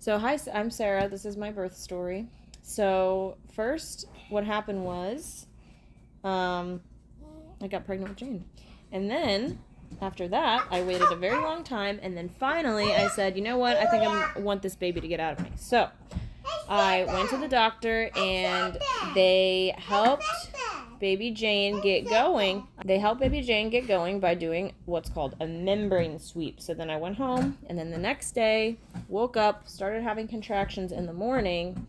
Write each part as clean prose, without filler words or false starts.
So, hi, I'm Sarah. This is my birth story. So, first, what happened was I got pregnant with Jane. And then, after that, I waited a very long time. And then finally, I said, you know what? I think I want this baby to get out of me. So, I went to the doctor and they helped baby Jane get going. They helped baby Jane get going by doing what's called a membrane sweep. So then I went home, and then the next day, woke up, started having contractions in the morning,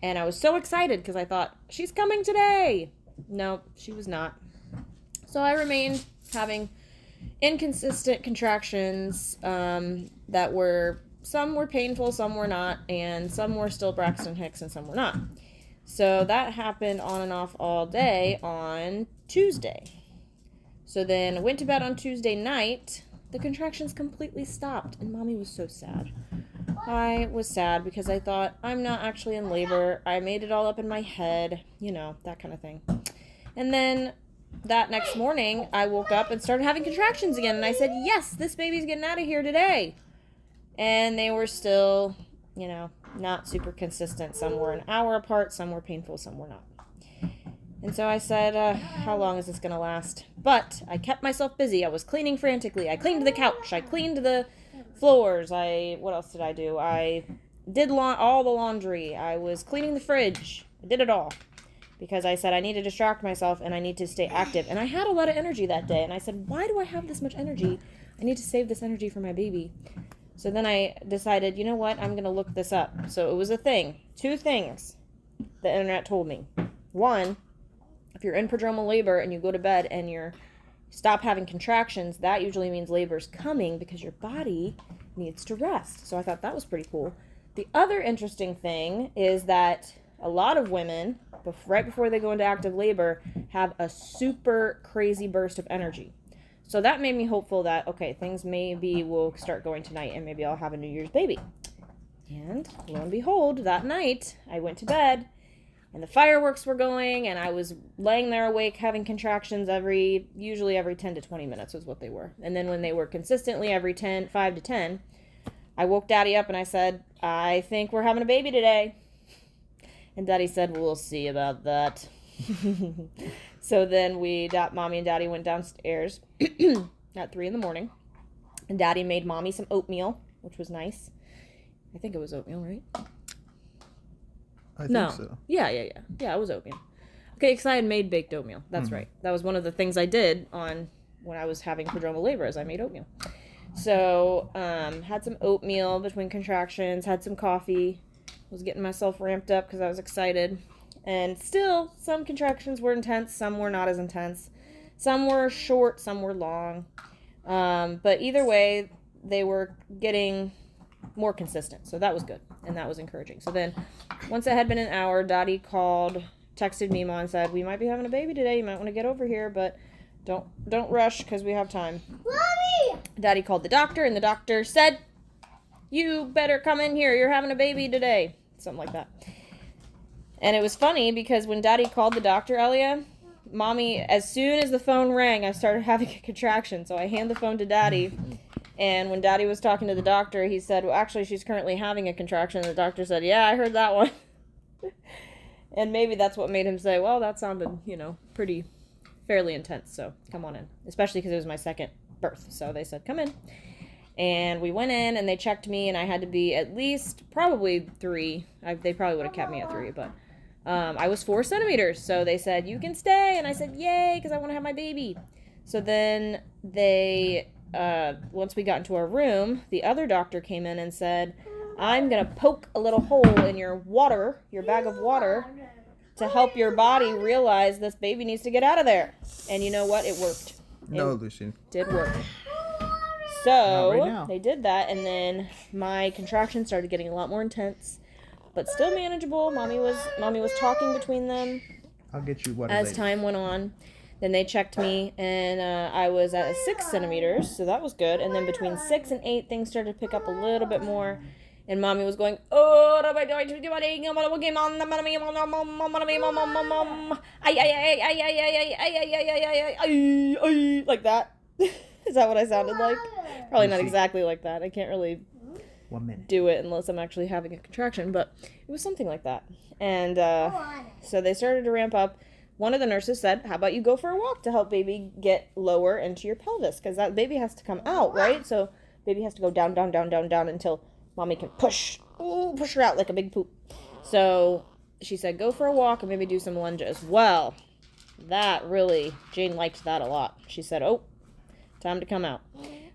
and I was so excited because I thought, she's coming today. No, she was not. So I remained having inconsistent contractions that were, some were painful, some were not, and some were still Braxton Hicks and some were not. So that happened on and off all day on Tuesday. So then I went to bed on Tuesday night. The contractions completely stopped, and Mommy was so sad. I was sad because I thought, I'm not actually in labor. I made it all up in my head, that kind of thing. And then that next morning, I woke up and started having contractions again, and I said, yes, this baby's getting out of here today. And they were still, not super consistent. Some were an hour apart, some were painful, some were not. And so I said, how long is this going to last? But I kept myself busy. I was cleaning frantically. I cleaned the couch. I cleaned the floors. What else did I do? I did all the laundry. I was cleaning the fridge. I did it all. Because I said I need to distract myself and I need to stay active. And I had a lot of energy that day. And I said, why do I have this much energy? I need to save this energy for my baby. So then I decided, you know what, I'm going to look this up. So it was a thing. 2 things the internet told me. 1, if you're in prodromal labor and you go to bed and you stop having contractions, that usually means labor's coming because your body needs to rest. So I thought that was pretty cool. The other interesting thing is that a lot of women, right before they go into active labor, have a super crazy burst of energy. So that made me hopeful that, okay, things maybe will start going tonight and maybe I'll have a New Year's baby. And lo and behold, that night, I went to bed and the fireworks were going and I was laying there awake having contractions usually every 10 to 20 minutes was what they were. And then when they were consistently every 5 to 10, I woke Daddy up and I said, I think we're having a baby today. And Daddy said, we'll see about that. So then Mommy and Daddy went downstairs at 3 in the morning. And Daddy made Mommy some oatmeal, which was nice. I think it was oatmeal, right? I think so. Yeah, it was oatmeal. Okay, because I had made baked oatmeal. That's right. That was one of the things I did when I was having prodromal labor, is I made oatmeal. So, had some oatmeal between contractions, had some coffee, was getting myself ramped up because I was excited. And still, some contractions were intense, some were not as intense. Some were short, some were long. But either way, they were getting more consistent. So that was good, and that was encouraging. So then, once it had been an hour, Daddy texted Mima and said, we might be having a baby today. You might want to get over here, but don't rush because we have time. Mommy! Daddy called the doctor, and the doctor said, you better come in here. You're having a baby today. Something like that. And it was funny because when Daddy called the doctor, Elia, Mommy, as soon as the phone rang, I started having a contraction. So I hand the phone to Daddy. And when Daddy was talking to the doctor, he said, well, actually, she's currently having a contraction. And the doctor said, yeah, I heard that one. And maybe that's what made him say, well, that sounded, pretty fairly intense. So come on in. Especially because it was my second birth. So they said, come in. And we went in and they checked me and I had to be at least probably 3. They probably would have kept me at 3, but I was 4 centimeters. So they said, you can stay. And I said, yay, because I want to have my baby. So then once we got into our room, the other doctor came in and said, I'm going to poke a little hole in your bag of water, to help your body realize this baby needs to get out of there. And you know what? It worked. Lucy. Did work. So they did that, and then my contractions started getting a lot more intense, but still manageable. Mommy was talking between them. I'll get you what as time went on. Then they checked me, and I was at 6 centimeters, so that was good. And then between 6 and 8, things started to pick up a little bit more. And Mommy was going, oh, like that. Is that what I sounded like? Probably not exactly like that. I can't really 1 minute. do it unless I'm actually having a contraction, but it was something like that. And so they started to ramp up. One of the nurses said, how about you go for a walk to help baby get lower into your pelvis? Because that baby has to come out, right? So baby has to go down, down, down, down, down until mommy can push her out like a big poop. So she said, go for a walk and maybe do some lunges. Well, that really, Jane liked that a lot. She said, oh, time to come out.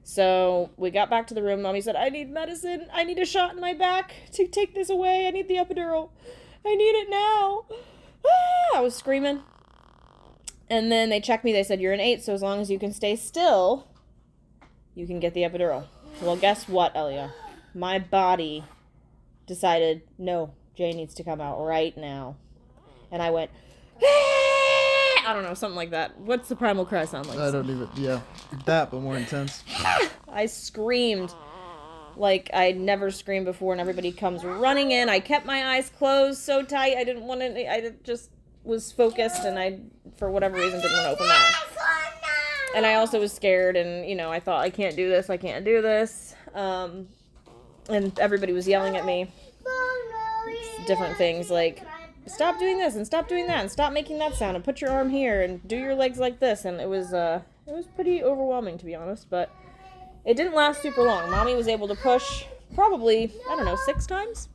So we got back to the room. Mommy said, I need medicine. I need a shot in my back to take this away. I need the epidural. I need it now. I was screaming. And then they checked me. They said, you're an 8, so as long as you can stay still, you can get the epidural. Well, guess what, Elia? My body decided, no, Jay needs to come out right now. And I went, I don't know, something like that. What's the primal cry sound like? I don't even, yeah. That, but more intense. I screamed like I'd never screamed before, and everybody comes running in. I kept my eyes closed so tight. I didn't want to, I just was focused, and I, for whatever reason, didn't want to open my eyes. And I also was scared, and, you know, I thought, I can't do this. And everybody was yelling at me. Different things like, stop doing this, and stop doing that, and stop making that sound, and put your arm here, and do your legs like this. And it was pretty overwhelming, to be honest, but it didn't last super long. Mommy was able to push probably, I don't know, 6 times?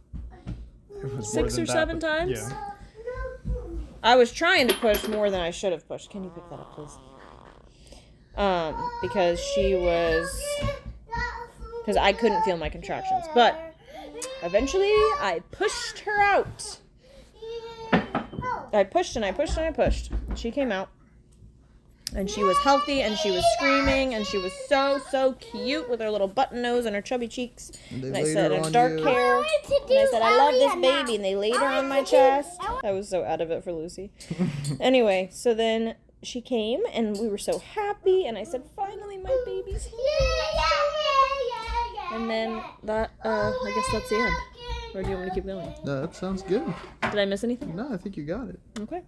6 or 7 times? Yeah. I was trying to push more than I should have pushed. Can you pick that up, please? Because I couldn't feel my contractions. But eventually, I pushed her out. I pushed and I pushed and I pushed. She came out. And she was healthy, and she was screaming, and she was so, so cute with her little button nose and her chubby cheeks. And I said, and dark hair. And I said, I love this baby. And they laid her on my chest. I was so out of it for Lucy. Anyway, so then she came, and we were so happy. And I said, finally, my baby's here. And then that, I guess that's the end. Or do you want me to keep going? No, that sounds good. Did I miss anything? No, I think you got it. Okay.